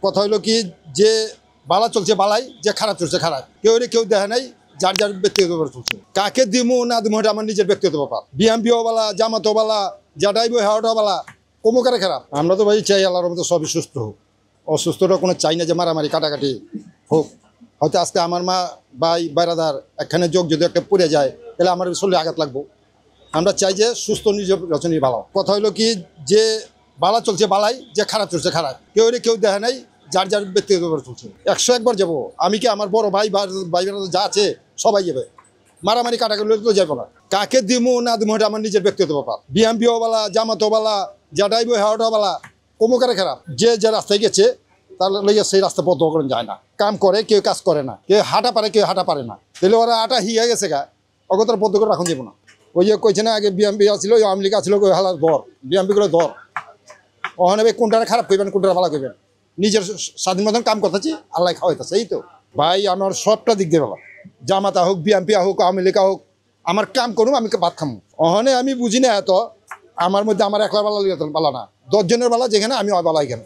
কথা হলো কি যে বালা চলছে বালাই, যে খারাপ চলছে খারাপ, কেউ দেখে নাই, যার যার ব্যক্তিগত ব্যাপার চলছে। কাকে দিমু না দিমু এটা আমার নিজের ব্যক্তিগত ব্যাপার। বিএমপিও বালা, জামাতও বালা, যাটাইবো হেওয়াটা বালা, কমুকারে খারাপ। আমরা তো ভাই চাই আল্লাহর মতো সবই সুস্থ হোক, অসুস্থটা কোনো চাই না যে মারামারি কাটাকাটি হোক। হয়তো আজকে আমার মা ভাই বাইরাদার একখানে যোগ যদি একটা পড়ে যায় তাহলে আমার শরীরে আঘাত লাগবো। আমরা চাই যে সুস্থ নিজের রচনাই ভালো। কথা হলো কি যে বালা চলছে বালাই, যে খারাপ চলছে খারাপ, কেউ দেখে নাই, যার যার ব্যক্তিগত ব্যাপার চলছে। 101বার যাবো আমি, কি আমার বড় ভাই যা আছে সবাই যাবে, মারামারি কাটাকাটি তো যাবো না। কাকে দিমু না দিমু এটা আমার নিজের ব্যক্তিগত ব্যাপার। বিএমপিও বালা, জামাতও বালা, যাটাইবো হেওয়াটা বালা, কমুকারে খারাপ। যে রাস্তায় গেছে তার লইয়া সেই রাস্তা বদ্ধ করেন যায় না। কাম করে কেউ কাজ করে না, কেউ হাঁটা পারে কেউ হাঁটা পারে না, তাহলে ওরা আটা হিয়া গেছে গা, অগতার বদ্ধ করে রাখুন যাবো না। ওই যে কইছে না আগে বিএমপি আসছিল, ওই আওয়ামী লীগ আসছিল, ওই হালার ধর বিএমপি করে ধর। ওখানে কোনটা খারাপ করবেন কোনটা ভালো করবেন, নিজের স্বাধীন মতন কাম করতেছি, আল্লাহ খাওয়াইতেছে, এই তো ভাই। আমার সবটা দিক দিয়ে ভালো, জামাতা হোক, বিএমপি হোক, আওয়ামী লীগ হোক, আমার কাম করুম, আমি ভাত খামো। ওখানে আমি বুঝি না এত, আমার মধ্যে আমার একলা বালা বালা না, 10 জনের বালা যেখানে আমি বালা এখানে।